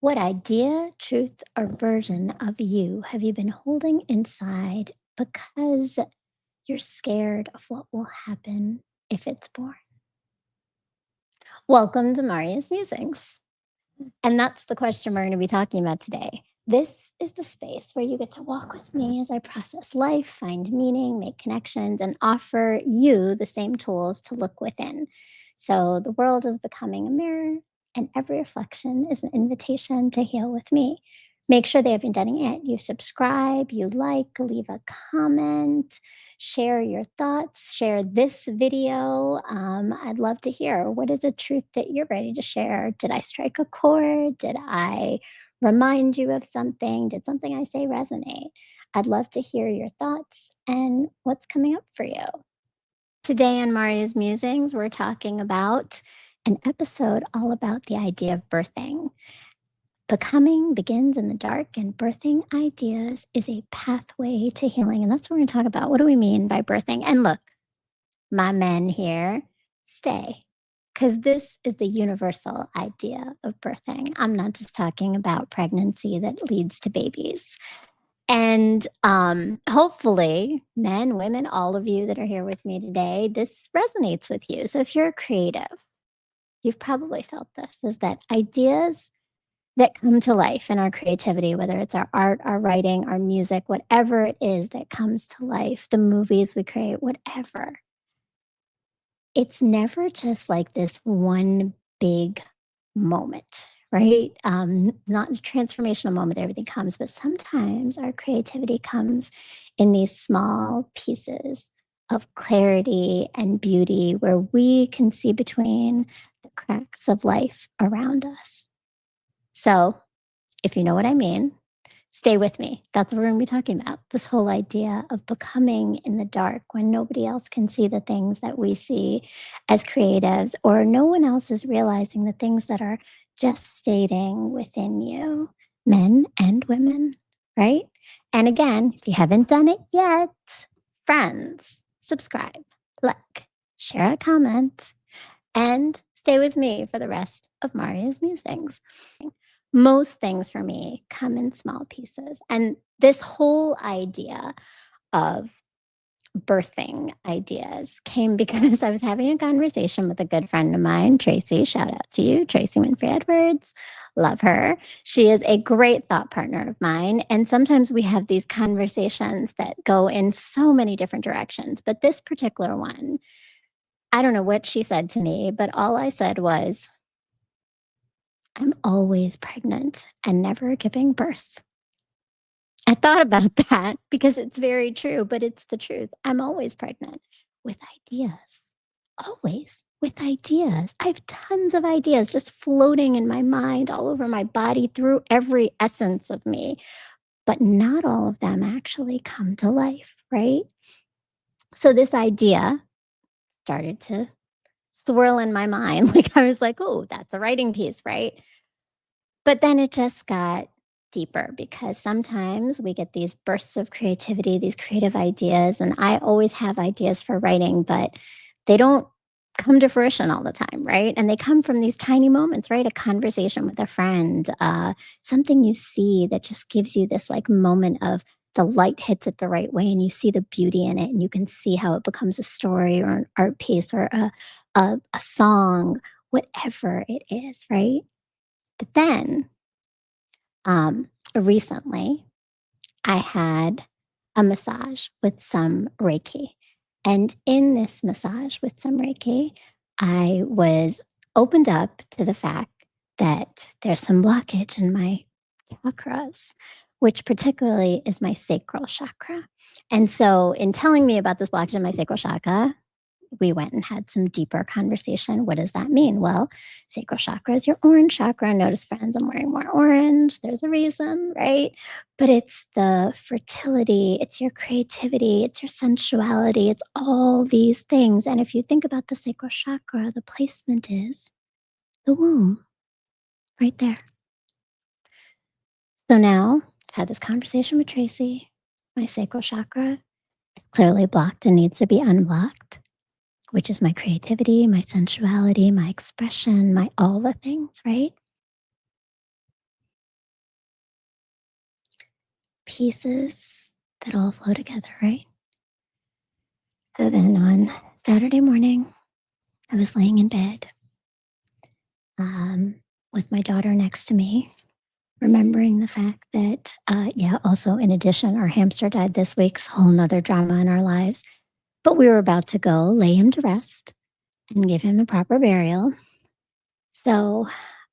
What idea, truth, or version of you have you been holding inside because you're scared of what will happen if it's born? Welcome to Marya's Musings. And that's the question we're going to be talking about today. This is the space where you get to walk with me as I process life, find meaning, make connections, and offer you the same tools to look within. So the world is becoming a mirror, and every reflection is an invitation to heal with me. Make sure they haven't done it yet. You subscribe, you like, leave a comment, share your thoughts, share this video. I'd love to hear, what is a truth that you're ready to share? Did I strike a chord? Did I remind you of something? Did something I say resonate? I'd love to hear your thoughts and what's coming up for you. Today on Marya's Musings, we're talking about an episode all about the idea of birthing. Becoming begins in the dark, and birthing ideas is a pathway to healing. And that's what we're going to talk about. What do we mean by birthing? And look, my men here, stay, because this is the universal idea of birthing. I'm not just talking about pregnancy that leads to babies. And hopefully, men, women, all of you that are here with me today, this resonates with you. So if you're a creative, you've probably felt this, is that ideas that come to life in our creativity, whether it's our art, our writing, our music, whatever it is that comes to life, the movies we create, whatever. It's never just like this one big moment, right? Not a transformational moment, everything comes, but sometimes our creativity comes in these small pieces of clarity and beauty where we can see between the cracks of life around us. So, if you know what I mean, stay with me. That's what we're going to be talking about. This whole idea of becoming in the dark when nobody else can see the things that we see as creatives, or no one else is realizing the things that are gestating within you, men and women, right? And again, if you haven't done it yet, friends, subscribe, like, share a comment, and stay with me for the rest of Marya's musings. Most things for me come in small pieces. And this whole idea of birthing ideas came because I was having a conversation with a good friend of mine, Tracy. Shout out to you, Tracy Winfrey Edwards. Love her. She is a great thought partner of mine. And sometimes we have these conversations that go in so many different directions. But this particular one, I don't know what she said to me, but all I said was, I'm always pregnant and never giving birth. I thought about that because it's very true, but it's the truth. I'm always pregnant with ideas, always with ideas. I have tons of ideas just floating in my mind, all over my body, through every essence of me, but not all of them actually come to life, right? So this idea started to swirl in my mind. Like I was like, oh, that's a writing piece, right? But then it just got deeper because sometimes we get these bursts of creativity, these creative ideas, and I always have ideas for writing, but they don't come to fruition all the time, right? And they come from these tiny moments, right? A conversation with a friend, something you see that just gives you this like moment of the light hits it the right way and you see the beauty in it and you can see how it becomes a story or an art piece or a song, whatever it is, right? But then recently, I had a massage with some Reiki. And in this massage with some Reiki, I was opened up to the fact that there's some blockage in my chakras, which particularly is my sacral chakra. And so, in telling me about this blockage in my sacral chakra, we went and had some deeper conversation. What does that mean? Well, sacral chakra is your orange chakra. Notice, friends, I'm wearing more orange. There's a reason, right? But it's the fertility, it's your creativity, it's your sensuality, it's all these things. And if you think about the sacral chakra, the placement is the womb right there. So now I've had this conversation with Tracy. My sacral chakra is clearly blocked and needs to be unblocked, which is my creativity, my sensuality, my expression, my all the things, right? pieces that all flow together, right? So then on Saturday morning, I was laying in bed um, with my daughter next to me, remembering the fact that, also in addition, our hamster died this week, so whole nother drama in our lives. But we were about to go lay him to rest and give him a proper burial. So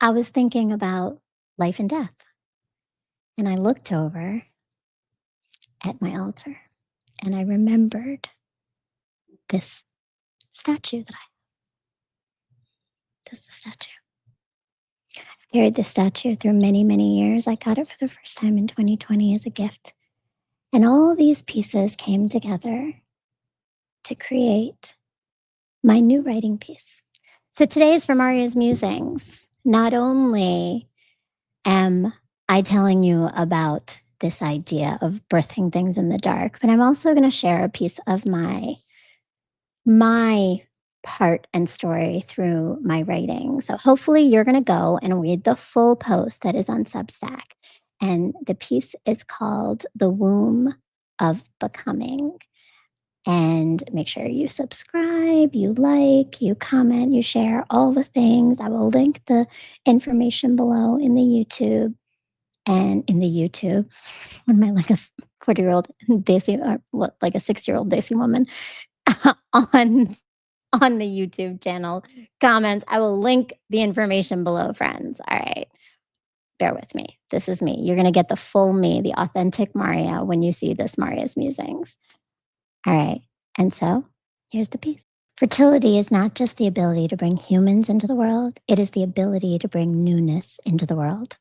I was thinking about life and death. And I looked over at my altar and I remembered this statue that I this is the statue. I've carried this statue through many, many years. I got it for the first time in 2020 as a gift. And all these pieces came together to create my new writing piece. So today is for Marya's Musings. Not only am I telling you about this idea of birthing things in the dark, but I'm also going to share a piece of my part and story through my writing. So hopefully you're going to go and read the full post that is on Substack. And the piece is called The Womb of Becoming. And make sure you subscribe, you like, you comment, you share all the things. I will link the information below in the YouTube and in the YouTube. What am I, like a 40-year-old Desi, or what, like a 60-year-old Desi woman on on the YouTube channel comments. I will link the information below, friends. All right. Bear with me. This is me. You're going to get the full me, the authentic Marya, when you see this Marya's Musings. All right. And so here's the piece. Fertility is not just the ability to bring humans into the world, it is the ability to bring newness into the world.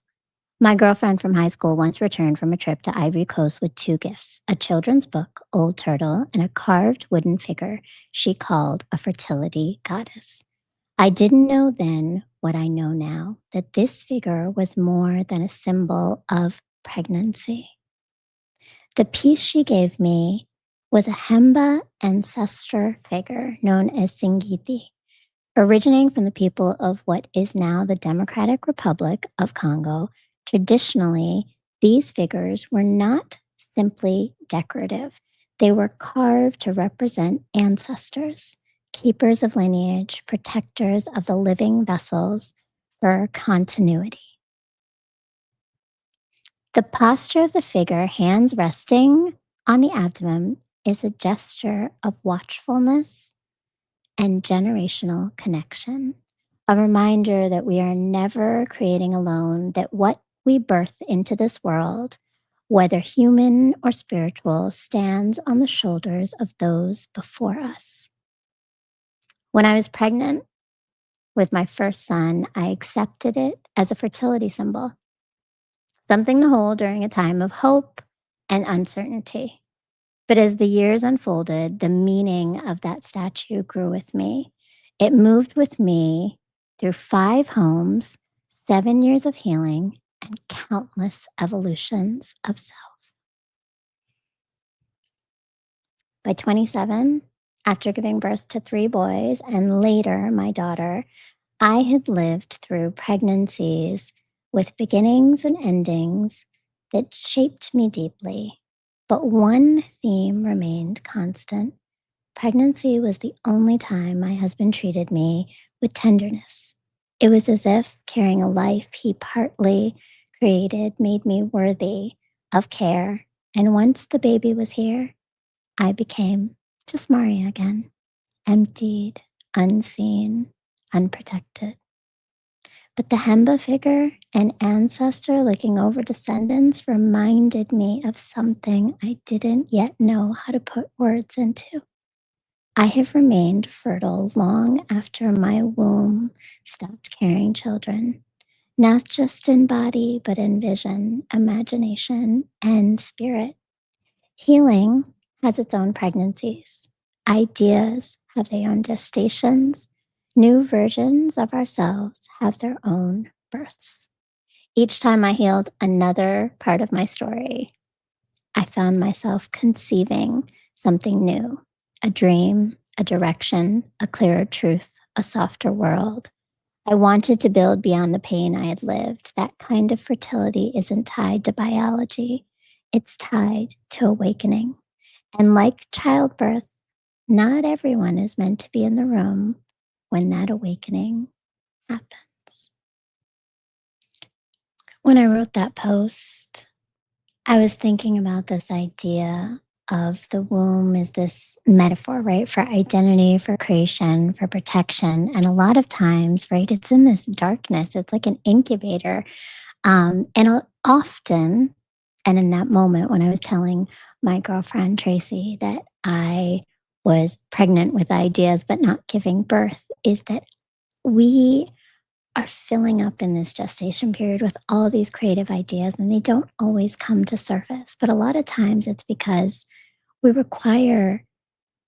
My girlfriend from high school once returned from a trip to Ivory Coast with two gifts: a children's book, Old Turtle, and a carved wooden figure she called a fertility goddess. I didn't know then what I know now, that this figure was more than a symbol of pregnancy. The piece she gave me was a Hemba ancestor figure known as Singiti, originating from the people of what is now the Democratic Republic of Congo. Traditionally, these figures were not simply decorative. They were carved to represent ancestors, keepers of lineage, protectors of the living vessels for continuity. The posture of the figure, hands resting on the abdomen, is a gesture of watchfulness and generational connection, a reminder that we are never creating alone, that what we birth into this world, whether human or spiritual, stands on the shoulders of those before us. When I was pregnant with my first son, I accepted it as a fertility symbol, something to hold during a time of hope and uncertainty. But as the years unfolded, the meaning of that statue grew with me. It moved with me through 5 homes, 7 years of healing, and countless evolutions of self. By 27, after giving birth to 3 boys and later my daughter, I had lived through pregnancies with beginnings and endings that shaped me deeply. But one theme remained constant. Pregnancy was the only time my husband treated me with tenderness. It was as if carrying a life he partly created made me worthy of care. And once the baby was here, I became just Marya again, emptied, unseen, unprotected. But the Hemba figure, an ancestor looking over descendants, reminded me of something I didn't yet know how to put words into. I have remained fertile long after my womb stopped carrying children, not just in body, but in vision, imagination, and spirit. Healing has its own pregnancies. Ideas have their own gestations. New versions of ourselves have their own births. Each time I healed another part of my story, I found myself conceiving something new, a dream, a direction, a clearer truth, a softer world. I wanted to build beyond the pain I had lived. That kind of fertility isn't tied to biology. it's tied to awakening. And like childbirth, not everyone is meant to be in the room when that awakening happens. When I wrote that post, I was thinking about this idea of the womb is this metaphor, right? For identity, for creation, for protection. And a lot of times, right, it's in this darkness. It's like an incubator. Often, and in that moment when I was telling my girlfriend Tracy that I was pregnant with ideas but not giving birth, is that we are filling up in this gestation period with all these creative ideas and they don't always come to surface. But a lot of times it's because we require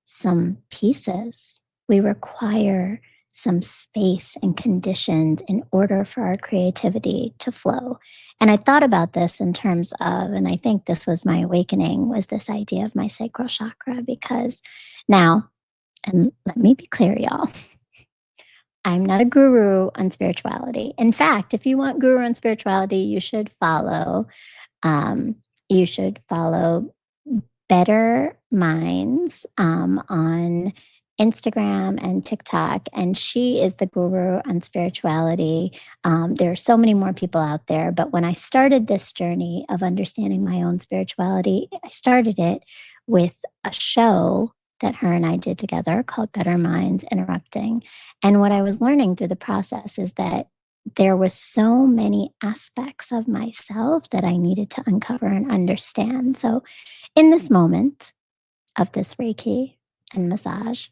some pieces. We require some space and conditions in order for our creativity to flow. And I thought about this in terms of, and I think this was my awakening, was this idea of my sacral chakra. Because now, and let me be clear, y'all, I'm not a guru on spirituality. In fact, if you want guru on spirituality, um, you should follow Better Minds on Instagram and TikTok. And she is the guru on spirituality. There are so many more people out there. But when I started this journey of understanding my own spirituality, I started it with a show that her and I did together called Better Minds Interrupting. And what I was learning through the process is that there was so many aspects of myself that I needed to uncover and understand. So in this moment of this Reiki and massage,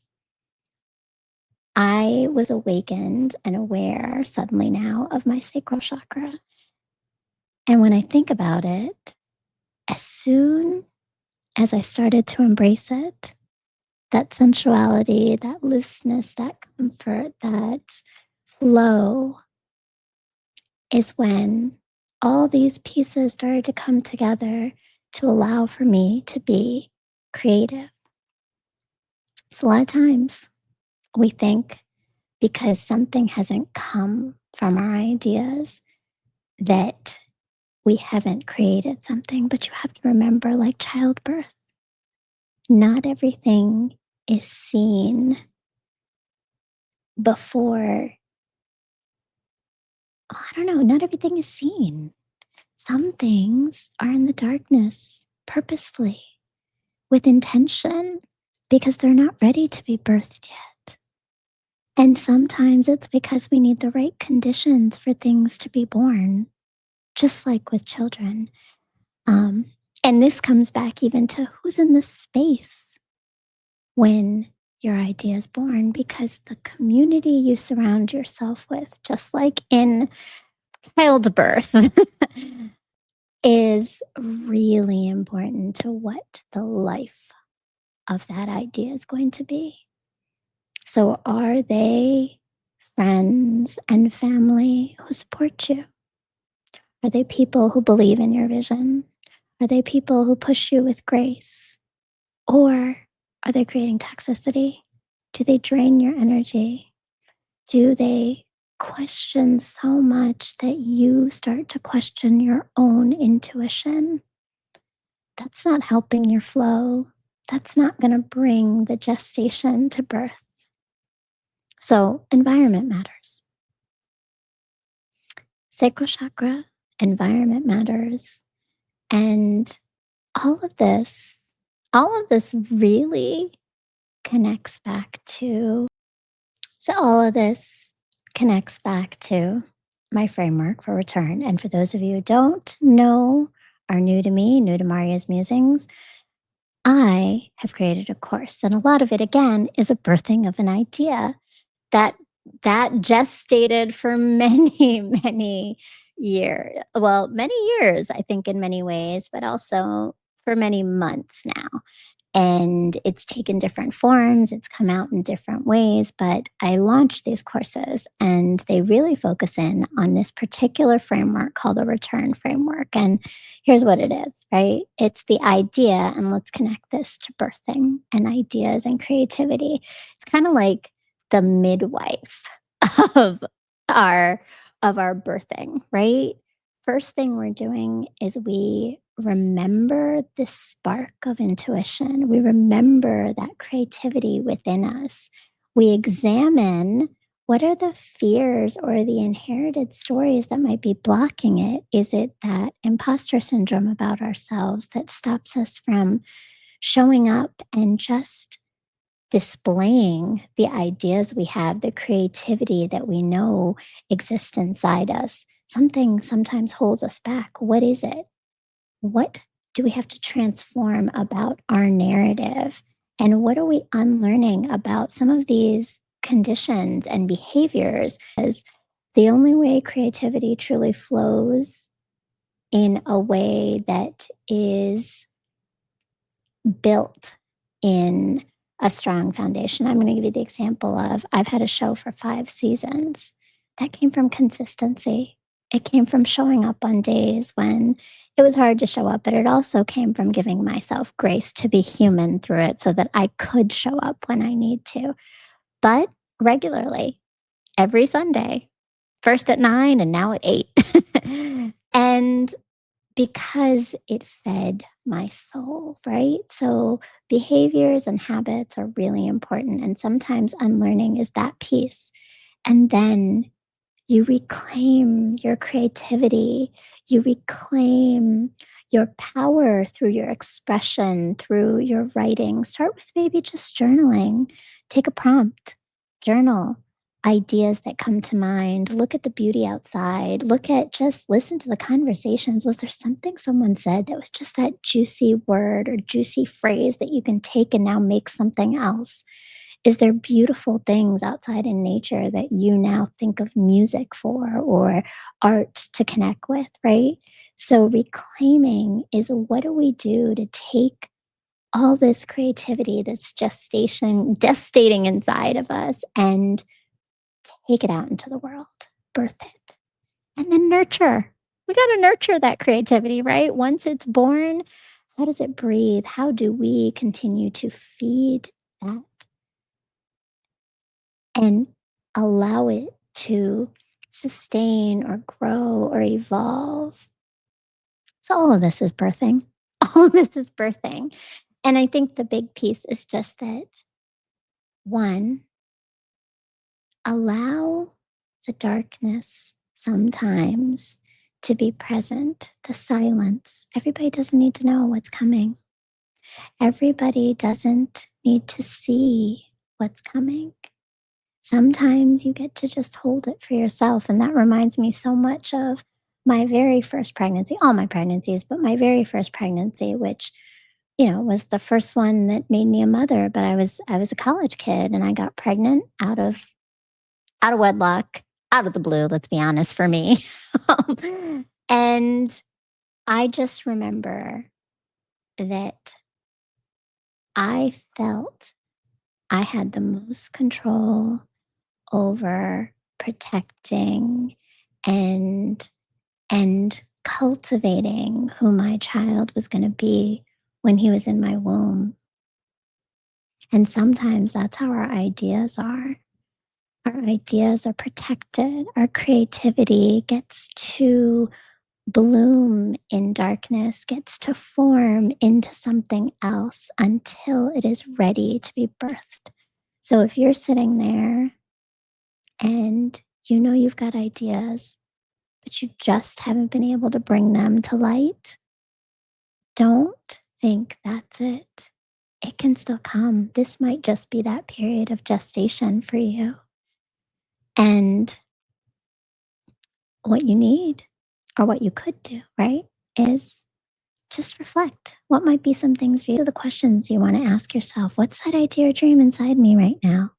I was awakened and aware suddenly now of my sacral chakra. And when I think about it, as soon as I started to embrace it, that sensuality, that looseness, that comfort, that flow is when all these pieces started to come together to allow for me to be creative. So a lot of times we think because something hasn't come from our ideas that we haven't created something, but you have to remember, like childbirth, not everything is seen before. I don't know, not everything is seen. Some things are in the darkness purposefully with intention because they're not ready to be birthed yet. And sometimes it's because we need the right conditions for things to be born, just like with children. Um, and this comes back even to who's in the space when your idea is born, because the community you surround yourself with, just like in childbirth, is really important to what the life of that idea is going to be. So, are they friends and family who support you? Are they people who believe in your vision? Are they people who push you with grace? Or are they creating toxicity? Do they drain your energy? Do they question so much that you start to question your own intuition? That's not helping your flow. That's not going to bring the gestation to birth. So, environment matters. Sacral chakra, environment matters. And all of this, all of this really connects back to, so all of this connects back to my framework for return. And for those of you who don't know, are new to me, new to Marya's Musings, I have created a course. And a lot of it, again, is a birthing of an idea that gestated for many, many years. Well, many years, I think, in many ways, but also for many months now. And it's taken different forms, it's come out in different ways, but I launched these courses and they really focus in on this particular framework called a return framework. And here's what it is, right? It's the idea, and let's connect this to birthing and ideas and creativity. It's kind of like the midwife of our birthing, right? First thing we're doing is we remember this spark of intuition. We remember that creativity within us. We examine what are the fears or the inherited stories that might be blocking it. Is it that imposter syndrome about ourselves that stops us from showing up and just displaying the ideas we have, the creativity that we know exists inside us? Something sometimes holds us back. What is it? What do we have to transform about our narrative? And what are we unlearning about some of these conditions and behaviors? As the only way creativity truly flows in a way that is built in a strong foundation. I'm going to give you the example of I've had a show for 5 seasons. That came from consistency. It came from showing up on days when it was hard to show up, but it also came from giving myself grace to be human through it so that I could show up when I need to. But regularly, every Sunday, first at 9 and now at 8. And because it fed my soul, right? So behaviors and habits are really important. And sometimes unlearning is that piece. And then you reclaim your creativity, you reclaim your power through your expression, through your writing. Start with maybe just journaling. Take a prompt, journal ideas that come to mind. Look at the beauty outside. Look at just listen to the conversations. Was there something someone said that was just that juicy word or juicy phrase that you can take and now make something else? Is there beautiful things outside in nature that you now think of music for or art to connect with, right? So reclaiming is what do we do to take all this creativity that's gestating inside of us and take it out into the world, birth it, and then nurture. We got to nurture that creativity, right? Once it's born, how does it breathe? How do we continue to feed that and allow it to sustain or grow or evolve? So, all of this is birthing. All of this is birthing. And I think the big piece is just that one, allow the darkness sometimes to be present, the silence. Everybody doesn't need to know what's coming. Everybody doesn't need to see what's coming. Sometimes you get to just hold it for yourself. And that reminds me so much of my very first pregnancy, all my pregnancies, but my very first pregnancy, which, was the first one that made me a mother. But I was a college kid and I got pregnant out of wedlock, out of the blue, let's be honest, for me. And I just remember that I felt I had the most control over protecting and and cultivating who my child was going to be when he was in my womb. And sometimes that's how our ideas are. Our ideas are protected. Our creativity gets to bloom in darkness, gets to form into something else until it is ready to be birthed. So if you're sitting there and you know you've got ideas, but you just haven't been able to bring them to light, don't think that's it. It can still come. This might just be that period of gestation for you. And what you need, or what you could do, right, is just reflect. What might be some things for you? The questions you want to ask yourself. What's that idea or dream inside me right now?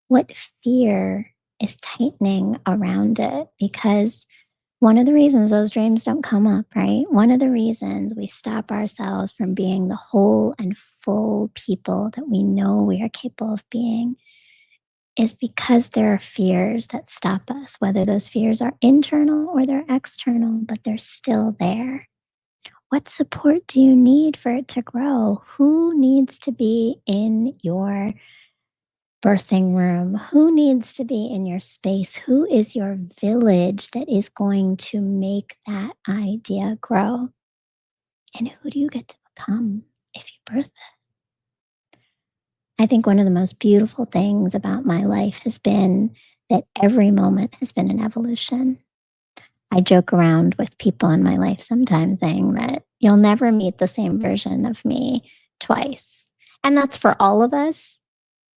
What fear is tightening around it? Because one of the reasons those dreams don't come up, right? One of the reasons we stop ourselves from being the whole and full people that we know we are capable of being is because there are fears that stop us, whether those fears are internal or they're external, but they're still there. What support do you need for it to grow? Who needs to be in your birthing room? Who needs to be in your space? Who is your village that is going to make that idea grow? And who do you get to become if you birth it? I think one of the most beautiful things about my life has been that every moment has been an evolution. I joke around with people in my life sometimes saying that you'll never meet the same version of me twice. And that's for all of us.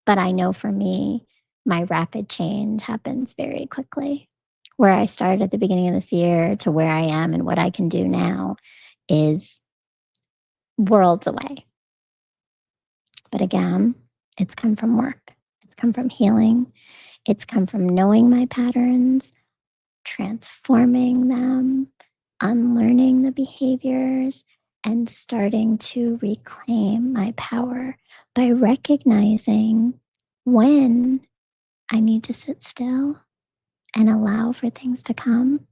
But I know for me, my rapid change happens very quickly. Where I started at the beginning of this year to where I am and what I can do now is worlds away. But again, it's come from work, it's come from healing, it's come from knowing my patterns, transforming them, unlearning the behaviors, and starting to reclaim my power by recognizing when I need to sit still and allow for things to come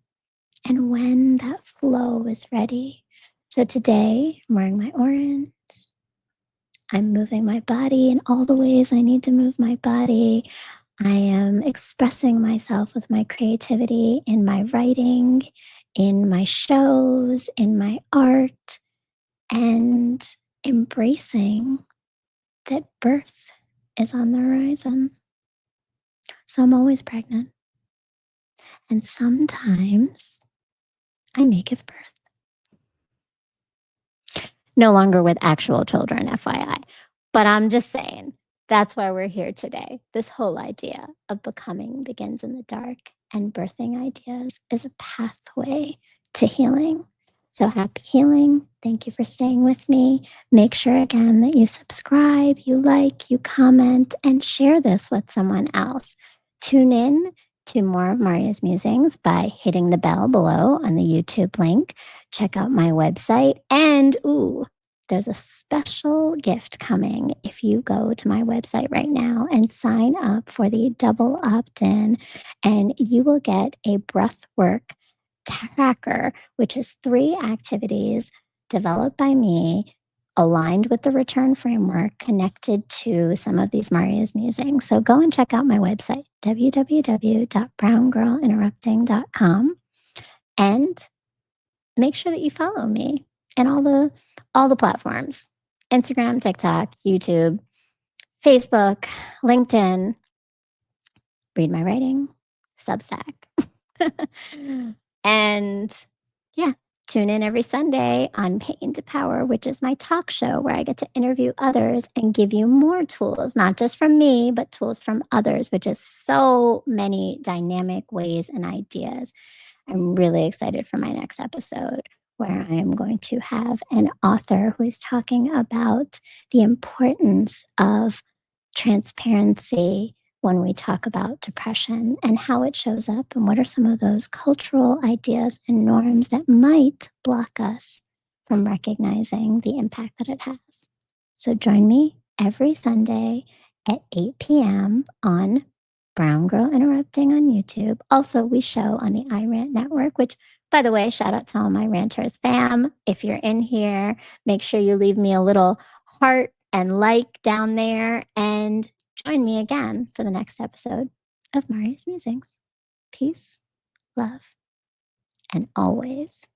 and when that flow is ready. So today, I'm wearing my orange. I'm moving my body in all the ways I need to move my body. I am expressing myself with my creativity in my writing, in my shows, in my art, and embracing that birth is on the horizon. So I'm always pregnant. And sometimes I may give birth. No longer with actual children, FYI. But I'm just saying, that's why we're here today. This whole idea of becoming begins in the dark, and birthing ideas is a pathway to healing. So happy healing. Thank you for staying with me. Make sure again that you subscribe, you like, you comment, and share this with someone else. Tune in to more of Marya's musings by hitting the bell below on the YouTube link. Check out my website. And there's a special gift coming if you go to my website right now and sign up for the double opt-in, and you will get a breath work tracker, which is 3 activities developed by me, aligned with the return framework, connected to some of these Marya's musings. So go and check out my website, www.browngirlinterrupting.com, and make sure that you follow me and all the platforms: Instagram, TikTok, YouTube, Facebook, LinkedIn. Read my writing, Substack. And yeah, tune in every Sunday on Pain to Power, which is my talk show where I get to interview others and give you more tools, not just from me, but tools from others, which is so many dynamic ways and ideas. I'm really excited for my next episode where I am going to have an author who is talking about the importance of transparency when we talk about depression and how it shows up and what are some of those cultural ideas and norms that might block us from recognizing the impact that it has. So join me every Sunday at 8 p.m. on Brown Girl Interrupting on YouTube. Also, we show on the iRant Network, which, by the way, shout out to all my ranters fam. If you're in here, make sure you leave me a little heart and like down there, and join me again for the next episode of Marya's Musings. Peace, love, and always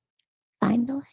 find the light.